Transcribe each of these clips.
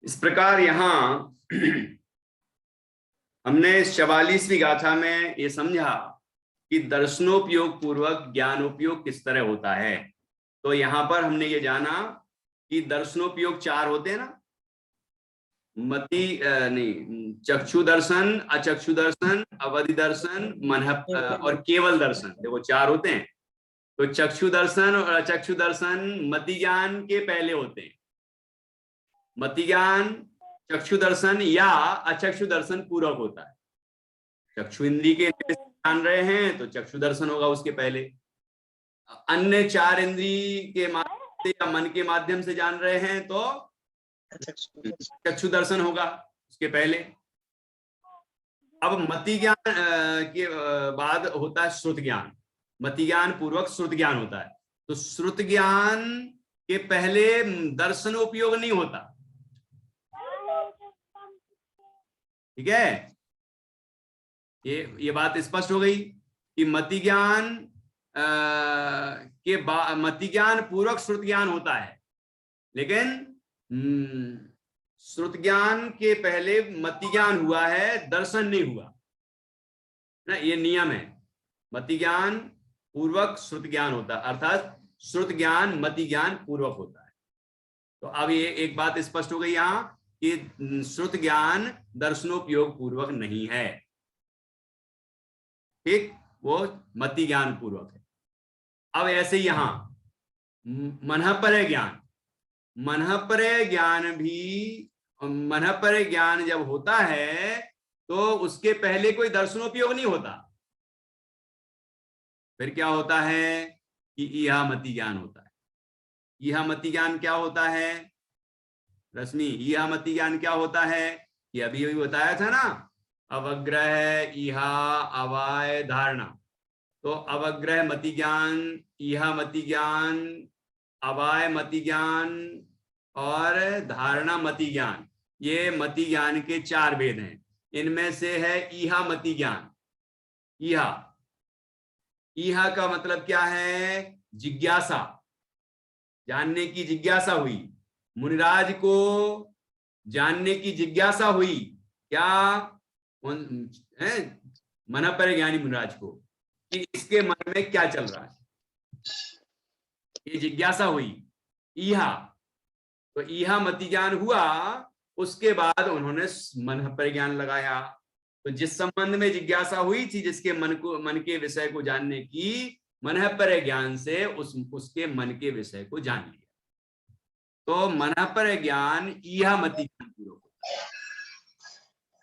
इस प्रकार यहाँ हमने 44वीं गाथा में ये समझा कि दर्शनोपयोग पूर्वक ज्ञानोपयोग किस तरह होता है। तो यहाँ पर हमने ये जाना कि दर्शनोपयोग 4 होते हैं ना, नहीं, चक्षु दर्शन, अचक्षु दर्शन, अवधि दर्शन, मन और केवल दर्शन, देखो 4 होते हैं। तो चक्षु दर्शन और अचक्षु दर्शन मति ज्ञान के पहले होते हैं। मति ज्ञान चक्षु दर्शन या अचक्षु दर्शन पूर्वक होता है। चक्षु इंद्रिय के जान रहे हैं तो चक्षु दर्शन होगा उसके पहले। अन्य 4 इंद्रिय के माध्यम से या मन के माध्यम से जान रहे हैं तो चक्षु दर्शन होगा उसके पहले। अब मति ज्ञान के बाद होता है श्रुत ज्ञान। मति ज्ञान पूर्वक श्रुत ज्ञान होता है। तो श्रुत ज्ञान के पहले दर्शनोपयोग नहीं होता, ठीक है। ये बात स्पष्ट हो गई कि मति ज्ञान के बाद मति ज्ञान पूर्वक श्रुत ज्ञान होता है, लेकिन श्रुत ज्ञान के पहले मति ज्ञान हुआ है, दर्शन नहीं हुआ ना। ये नियम है, मति ज्ञान पूर्वक श्रुत ज्ञान होता है, अर्थात श्रुत ज्ञान मति ज्ञान पूर्वक होता है। तो अब ये एक बात स्पष्ट हो गई यहाँ कि श्रुत ज्ञान दर्शनोपयोग पूर्वक नहीं है, ठीक, वो मति ज्ञान पूर्वक है। अब ऐसे यहां मनःपरय ज्ञान, मनःपरय ज्ञान भी, मनःपरय ज्ञान जब होता है तो उसके पहले कोई दर्शनोपयोग नहीं होता। फिर क्या होता है कि इहामति ज्ञान होता है। इहामति ज्ञान क्या होता है रश्मि? इहामति ज्ञान क्या होता है कि अभी अभी बताया था ना, अवग्रह, इहा, अवाय, धारणा। तो अवग्रह मति ज्ञान, इहा मति ज्ञान, अवाय मति ज्ञान और धारणा मति ज्ञान, ये मति ज्ञान के 4 भेद हैं। इनमें से है इहा मति ज्ञान। इहा का मतलब क्या है? जिज्ञासा, जानने की जिज्ञासा हुई। मुनिराज को जानने की जिज्ञासा हुई, क्या? मनःपरय ज्ञानी मुनिराज को, कि इसके मन में क्या चल रहा है, ये जिज्ञासा हुई। इहा, तो इहा मति ज्ञान हुआ, उसके बाद उन्होंने मनःपरय ज्ञान लगाया। तो जिस संबंध में जिज्ञासा हुई थी, जिसके मन के विषय को जानने की, मनःपरय ज्ञान से उसके मन के विषय को जान लिया। तो मनःपरय ज्ञान इहा मति ज्ञान पूर्वक होता है।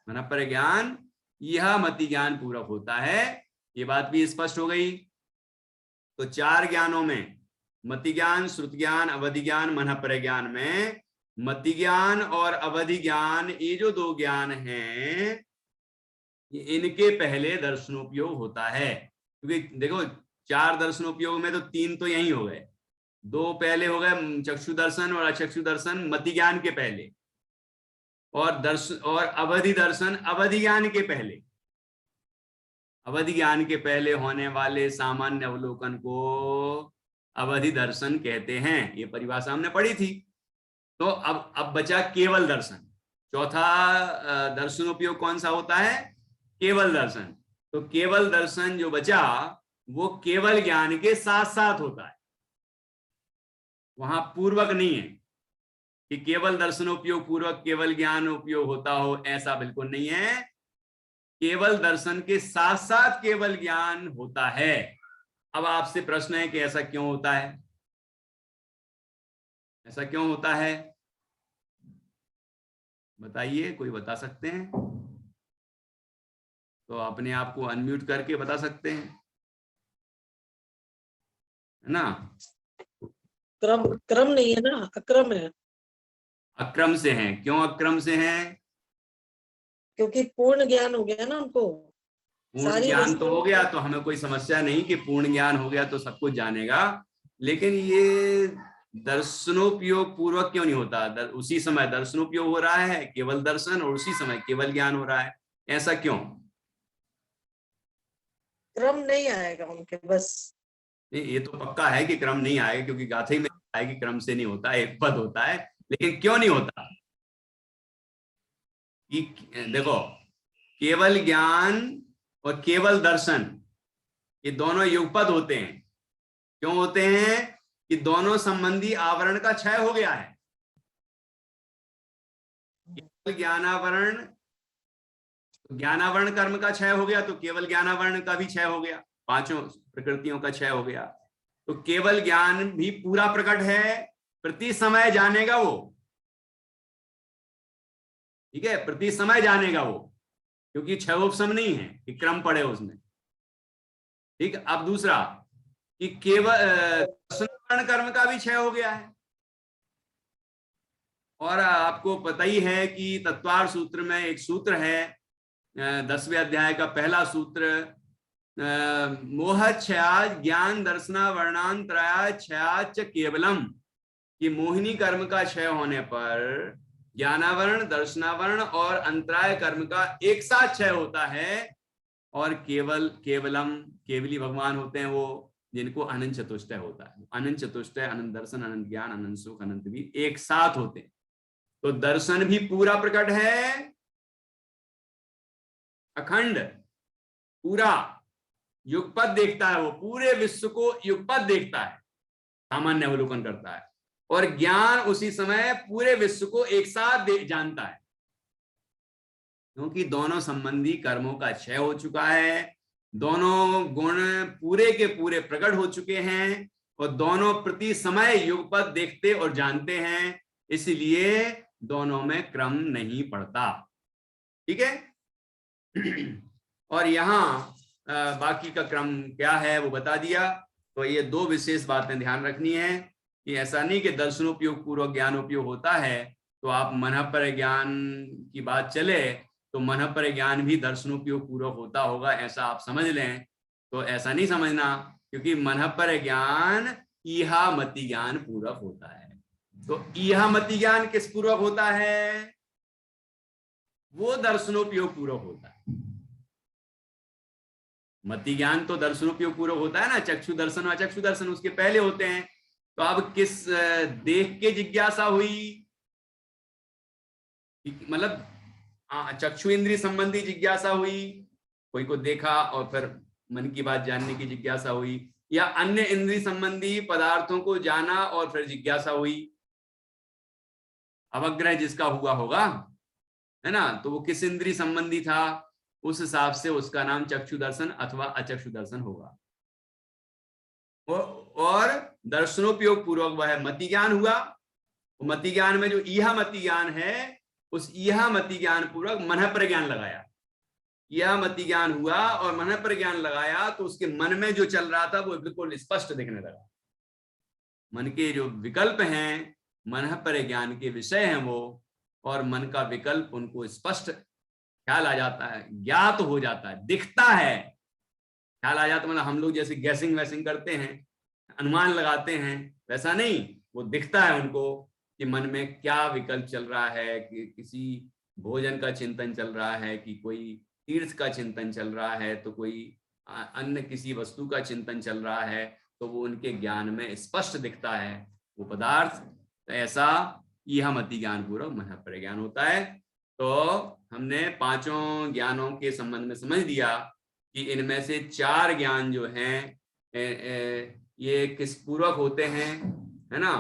मनःपरय ज्ञान इहा मति ज्ञान पूर्वक होता है। ये बात भी स्पष्ट हो गई। तो 4 ज्ञानों में, मति ज्ञान, श्रुत ज्ञान, अवधि ज्ञान, मनःपरय ज्ञान में मति ज्ञान और अवधि ज्ञान, ये जो 2 ज्ञान हैं, इनके पहले दर्शनोपयोग होता है। क्योंकि देखो 4 दर्शनोपयोग में तो 3 तो यही हो गए, 2 पहले हो गए चक्षु दर्शन और अचक्षु दर्शन मति ज्ञान के पहले, और दर्शन और अवधि दर्शन अवधि ज्ञान के पहले। अवधि ज्ञान के पहले होने वाले सामान्य अवलोकन को अवधि दर्शन कहते हैं। ये परिभाषा हमने पढ़ी थी। तो अब बचा केवल दर्शन। चौथा दर्शनोपयोग कौन सा होता है? केवल दर्शन। तो केवल दर्शन जो बचा वो केवल ज्ञान के साथ साथ होता है, वहां पूर्वक नहीं है कि केवल दर्शनोपयोग पूर्वक केवल ज्ञान उपयोग होता हो, ऐसा बिल्कुल नहीं है। केवल दर्शन के साथ साथ केवल ज्ञान होता है। अब आपसे प्रश्न है कि ऐसा क्यों होता है? ऐसा क्यों होता है बताइए, कोई बता सकते हैं तो अपने आप को अनम्यूट करके बता सकते हैं, है ना? क्रम नहीं है ना, अक्रम है। अक्रम से हैं। क्यों अक्रम से हैं? क्योंकि पूर्ण ज्ञान हो गया ना उनको। पूर्ण ज्ञान तो हो गया तो हमें कोई समस्या नहीं कि पूर्ण ज्ञान हो गया तो सब कुछ जानेगा, लेकिन ये दर्शनोपयोग पूर्वक क्यों नहीं होता? उसी समय दर्शनोपयोग हो रहा है, केवल दर्शन, और उसी समय केवल ज्ञान हो रहा है, ऐसा क्यों? क्रम नहीं आएगा उनके, बस। ये तो पक्का है कि क्रम नहीं आएगा, क्योंकि गाथा में है कि क्रम से नहीं होता है, एक पद होता है। लेकिन क्यों नहीं होता? कि देखो, केवल ज्ञान और केवल दर्शन ये दोनों युगपद होते हैं। क्यों होते हैं? कि दोनों संबंधी आवरण का क्षय हो गया है। केवल ज्ञानावरण, ज्ञानावरण कर्म का क्षय हो गया तो केवल ज्ञानावरण का भी क्षय हो गया, पांचों प्रकृतियों का क्षय हो गया। तो केवल ज्ञान भी पूरा प्रकट है, प्रति समय जानेगा वो, ठीक है, प्रति समय जानेगा वो, क्योंकि क्षयोपशम नहीं है कि क्रम पड़े उसमें। ठीक, अब दूसरा कि केवल दर्शनावरण कर्म का भी क्षय हो गया है। और आपको पता ही है कि तत्वार सूत्र में एक सूत्र है, 10वें अध्याय का पहला सूत्र, मोह क्षया ज्ञान दर्शना वर्णांतराया क्षयाच केवलम, कि मोहिनी कर्म का क्षय होने पर ज्ञानावरण, दर्शनावरण और अंतराय कर्म का एक साथ क्षय होता है। और केवल, केवलम, केवली भगवान होते हैं वो, जिनको अनंत चतुष्टय होता है। अनंत चतुष्टय, अनंत दर्शन, अनंत ज्ञान, अनंत सुख, अनंत भी एक साथ होते हैं। तो दर्शन भी पूरा प्रकट है, अखंड, पूरा युगपद देखता है वो, पूरे विश्व को युगपद देखता है, सामान्य अवलोकन करता है। और ज्ञान उसी समय पूरे विश्व को एक साथ जानता है, क्योंकि दोनों संबंधी कर्मों का क्षय हो चुका है, दोनों गुण पूरे के पूरे प्रकट हो चुके हैं, और दोनों प्रति समय युगपद देखते और जानते हैं, इसलिए दोनों में क्रम नहीं पड़ता। ठीक है। और यहाँ बाकी का क्रम क्या है वो बता दिया। तो ये दो विशेष बातें ध्यान रखनी है कि ऐसा नहीं कि दर्शनोपयोग पूर्वक ज्ञानोपयोग होता है तो आप मन पर ज्ञान की बात चले तो मन पर ज्ञान भी दर्शनोपयोग पूर्वक होता होगा, ऐसा आप समझ लें। तो ऐसा नहीं समझना, क्योंकि मन पर ज्ञान ईहा मति ज्ञान पूर्वक होता है। तो ईहा मति ज्ञान किस पूर्वक होता है? वो दर्शनोपयोग पूर्वक होता है। मति ज्ञान तो दर्शनोपयोग पूर्वक होता है ना, चक्षु दर्शन, अचक्षु दर्शन उसके पहले होते हैं। तो अब किस देख के जिज्ञासा हुई, मतलब चक्षु इंद्रिय संबंधी जिज्ञासा हुई, कोई को देखा और फिर मन की बात जानने की जिज्ञासा हुई, या अन्य इंद्रिय संबंधी पदार्थों को जाना और फिर जिज्ञासा हुई। अवग्रह जिसका हुआ होगा, है ना, तो वो किस इंद्रिय संबंधी था, उस हिसाब से उसका नाम चक्षु दर्शन अथवा अचक्षु दर्शन होगा। और दर्शनोपयोग पूर्वक वह मति ज्ञान हुआ। मति ज्ञान में जो ईहा मति ज्ञान है, उस ईहा मति ज्ञान पूर्वक मन पर ज्ञान लगाया, यह मति ज्ञान हुआ और मन पर ज्ञान लगाया, तो उसके मन में जो चल रहा था वो बिल्कुल स्पष्ट दिखने लगा। मन के जो विकल्प हैं मन पर ज्ञान के विषय हैं वो, और मन का विकल्प उनको स्पष्ट ख्याल आ जाता है, ज्ञात हो जाता है, दिखता है, ख्याल आ जाता, मतलब हम लोग जैसे गैसिंग वैसिंग करते हैं, अनुमान लगाते हैं, वैसा नहीं, वो दिखता है उनको कि मन में क्या विकल्प चल रहा है, कि किसी भोजन का चिंतन चल रहा है, कि कोई तीर्थ का चिंतन चल रहा है, तो कोई अन्य किसी वस्तु का चिंतन चल रहा है, तो वो उनके ज्ञान में स्पष्ट दिखता है वो पदार्थ। तो ऐसा यह मति ज्ञान पूर्वक मन पर ज्ञान होता है। तो हमने पांचों ज्ञानों के संबंध में समझ दिया कि इनमें से चार ज्ञान जो हैं ये किस पूर्वक होते हैं, है ना।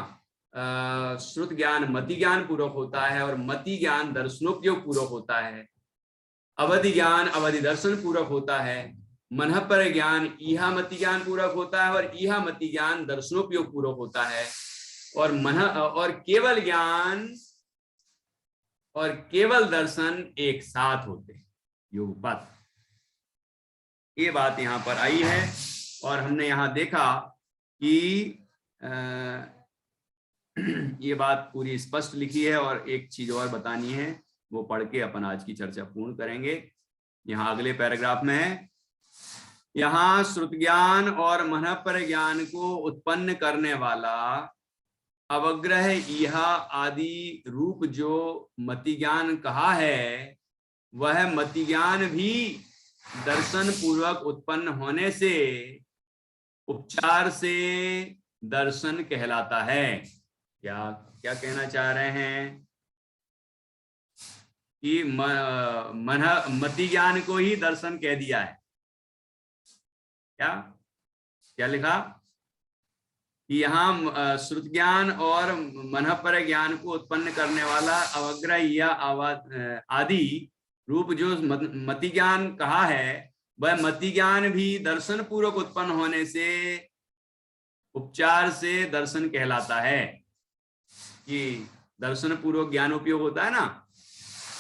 श्रुत ज्ञान मति ज्ञान पूर्वक होता है, और मति ज्ञान दर्शनोपयोग पूर्वक होता है। अवधि ज्ञान अवधि दर्शन पूर्वक होता है। मन पर ज्ञान ईहा मति ज्ञान पूर्वक होता है, और ईहा मति ज्ञान दर्शनोपयोग पूर्वक होता है। और केवल ज्ञान और केवल दर्शन एक साथ होते हैं, युगपथ। ये बात यहां पर आई है, और हमने यहां देखा कि ये बात पूरी स्पष्ट लिखी है। और एक चीज और बतानी है, वो पढ़ के अपन आज की चर्चा पूर्ण करेंगे। यहाँ अगले पैराग्राफ में है, यहाँ श्रुत ज्ञान और मन पर ज्ञान को उत्पन्न करने वाला अवग्रह ईहा आदि रूप जो मति ज्ञान कहा है, वह मति ज्ञान भी दर्शन पूर्वक उत्पन्न होने से उपचार से दर्शन कहलाता है। क्या क्या कहना चाह रहे हैं कि मति ज्ञान को ही दर्शन कह दिया है। क्या क्या लिखा कि यहाँ श्रुत ज्ञान और मनःपर ज्ञान को उत्पन्न करने वाला अवग्रह या आदि रूप जो मति ज्ञान कहा है, वह मति ज्ञान भी दर्शन पूर्वक उत्पन्न होने से उपचार से दर्शन कहलाता है। कि दर्शन पूर्वक ज्ञानोपयोग होता है ना,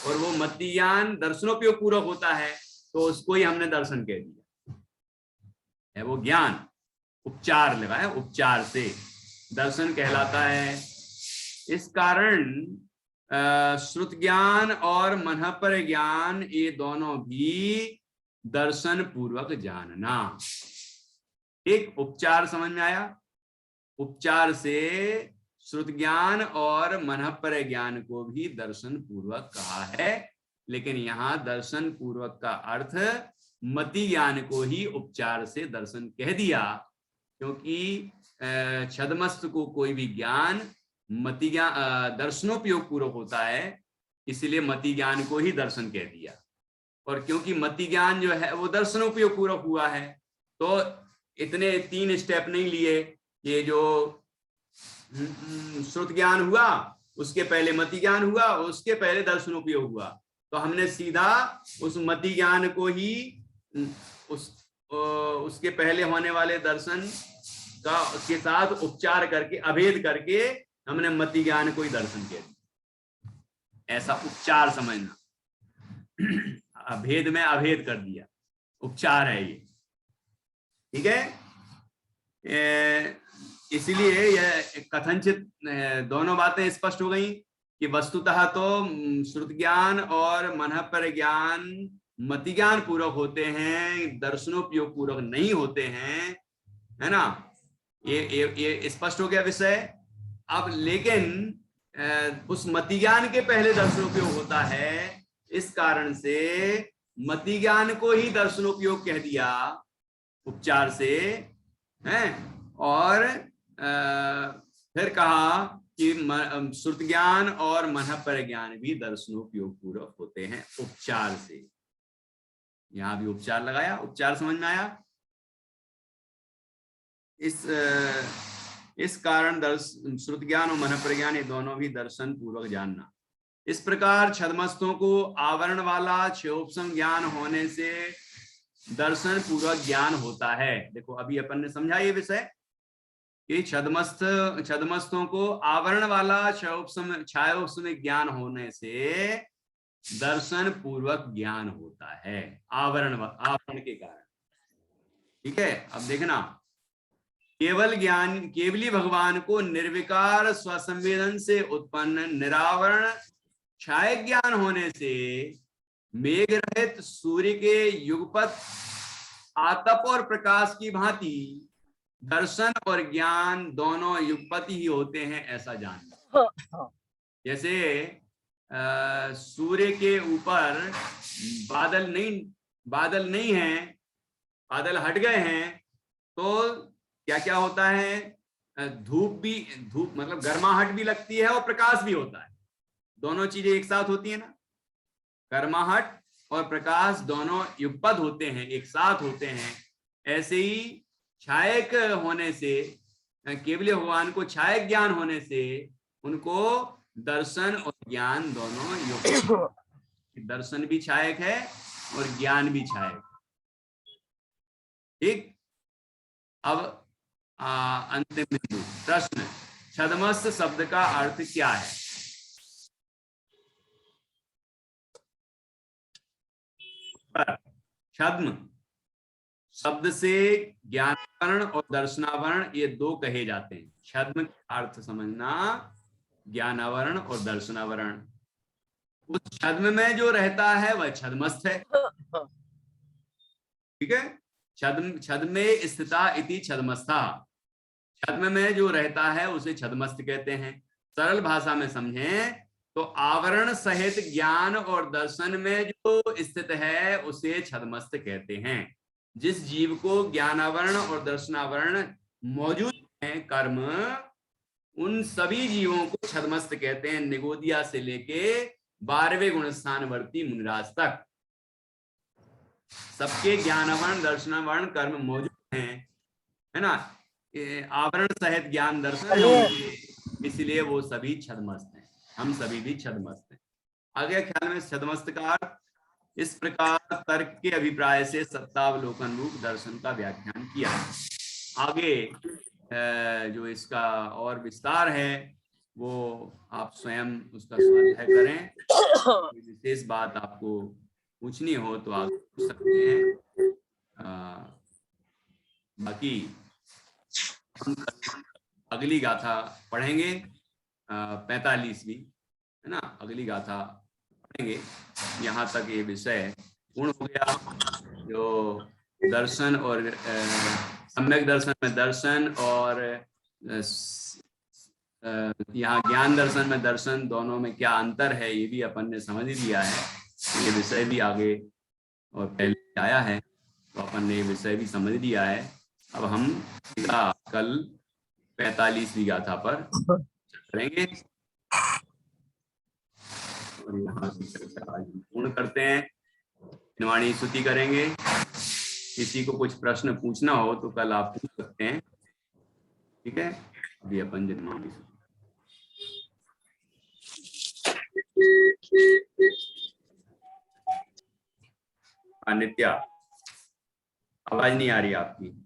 और वो मति ज्ञान दर्शनोपयोग पूर्वक होता है, तो उसको ही हमने दर्शन कह दिया है। वो ज्ञान उपचार लगा है, उपचार से दर्शन कहलाता है। इस कारण श्रुत ज्ञान और मनःपर ज्ञान ये दोनों भी दर्शन पूर्वक जानना। एक उपचार समझ में आया? उपचार से श्रुत ज्ञान और मनःपर ज्ञान को भी दर्शन पूर्वक कहा है, लेकिन यहाँ दर्शन पूर्वक का अर्थ मति ज्ञान को ही उपचार से दर्शन कह दिया, क्योंकि छदमस्त को कोई भी ज्ञान मति ज्ञान दर्शनोपयोग पूर्वक होता है, इसलिए मति ज्ञान को ही दर्शन कह दिया। और क्योंकि मति ज्ञान जो है वो दर्शनोपयोग पूर्वक हुआ है, तो इतने 3 स्टेप नहीं लिए। ये जो श्रुत ज्ञान हुआ, उसके पहले मति ज्ञान हुआ, उसके पहले दर्शनोपयोग हुआ, तो हमने सीधा उस मति ज्ञान को ही उसके पहले होने वाले दर्शन का के साथ उपचार करके, अभेद करके हमने मति ज्ञान को ही दर्शन किया। ऐसा उपचार समझना, अभेद में अभेद कर दिया, उपचार है ये। ठीक है, इसलिए यह कथनचित दोनों बातें स्पष्ट हो गई कि वस्तुतः तो श्रुत ज्ञान और मनःपर ज्ञान मति ज्ञान पूर्वक होते हैं, दर्शनोपयोग पूर्वक नहीं होते हैं, है ना। ये स्पष्ट हो गया विषय। अब लेकिन उस मति ज्ञान के पहले दर्शनोपयोग होता है, इस कारण से मति ज्ञान को ही दर्शनोपयोग कह दिया उपचार से, हैं। और फिर कहा कि श्रुत ज्ञान और मनःपर ज्ञान भी दर्शनोपयोग पूर्वक होते हैं उपचार से। यहां भी उपचार लगाया, उपचार समझ में आया। इस कारण श्रुत ज्ञान और मनःपर ज्ञान ये दोनों भी दर्शन पूर्वक जानना। इस प्रकार छदमस्तों को आवरण वाला क्षयोपशम ज्ञान होने से दर्शन पूर्वक ज्ञान होता है। देखो अभी अपन ने समझा ये विषय कि छदमस्तों को आवरण वाला क्षयोपशम ज्ञान होने से दर्शन पूर्वक ज्ञान होता है, आवरण के कारण। ठीक है, अब देखना, केवली भगवान को निर्विकार स्वसंवेदन से उत्पन्न निरावरण छाया ज्ञान होने से मेघ रहित सूर्य के युगपत आतप और प्रकाश की भांति दर्शन और ज्ञान दोनों युगपत ही होते हैं, ऐसा जानना। जैसे सूर्य के ऊपर बादल नहीं है, बादल हट गए हैं, तो क्या क्या होता है, धूप मतलब गर्माहट भी लगती है और प्रकाश भी होता है। दोनों चीजें एक साथ होती है ना, गर्माहट और प्रकाश दोनों युगपद होते हैं, एक साथ होते हैं। ऐसे ही छायक होने से, केवल भगवान को छायक ज्ञान होने से उनको दर्शन और ज्ञान दोनों युगपद, दर्शन भी छायक है और ज्ञान भी छायक। ठीक, अब अंतिम बिंदु, प्रश्न, छदमस्त शब्द का अर्थ क्या है? छद्म शब्द से ज्ञानावरण और दर्शनावरण ये दो कहे जाते हैं। छद्म का अर्थ समझना, ज्ञानावरण और दर्शनावरण। उस छद्म में जो रहता है वह छद्मस्त है। ठीक है, छद्मे स्थिता इति छद्मस्था, छद्म में जो रहता है उसे छद्मस्त कहते हैं। सरल भाषा में समझें तो आवरण सहित ज्ञान और दर्शन में जो स्थित है उसे छद्मस्त कहते हैं। जिस जीव को ज्ञानावरण और दर्शनावरण मौजूद है कर्म, उन सभी जीवों को छद्मस्त कहते हैं, निगोदिया से लेके 12वें गुण स्थान वर्ती मुनिराज तक सबके ज्ञान वर्ण दर्शन वर्ण कर्म मौजूद हैं, है ना। आवरण सहित ज्ञान दर्शन है उनके, इसलिए वो सभी छद्मस्त हैं, हम सभी भी छद्मस्त हैं। आगे ख्याल में छद्मस्त का इस प्रकार तर्क के अभिप्राय से सत्तावलोकन रूप दर्शन का व्याख्यान किया। आगे जो इसका और विस्तार है वो आप स्वयं उसका स्वाध्याय करें। कोई विशेष बात आपको पूछनी हो तो आप पूछ सकते हैं। बाकी हम अगली गाथा पढ़ेंगे 45वीं, है ना, अगली गाथा पढ़ेंगे। यहाँ तक ये विषय पूर्ण हो गया। जो दर्शन और सम्यक दर्शन में दर्शन और यहाँ ज्ञान दर्शन में दर्शन, दोनों में क्या अंतर है ये भी अपन ने समझ ही लिया है। ये विषय भी आगे और पहले आया है तो अपन ने ये विषय भी समझ लिया है। अब हम कल 45वीं गाथा पर करेंगे और यहाँ की चर्चा आज पूर्ण करते हैं। निर्वाणी स्तुति करेंगे। किसी को कुछ प्रश्न पूछना हो तो कल आप पूछ सकते हैं, ठीक है। अभी अपन निर्वाणी नित्या, आवाज नहीं आ रही आपकी।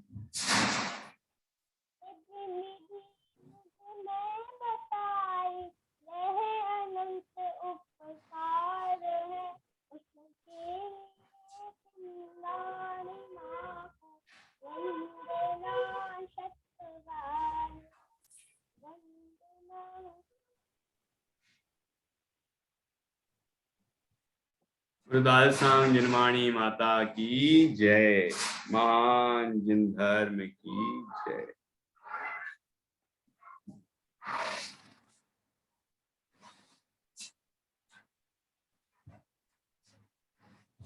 वृदाल सांग जिनवाणी माता की जय, महान जिन धर्म की जय।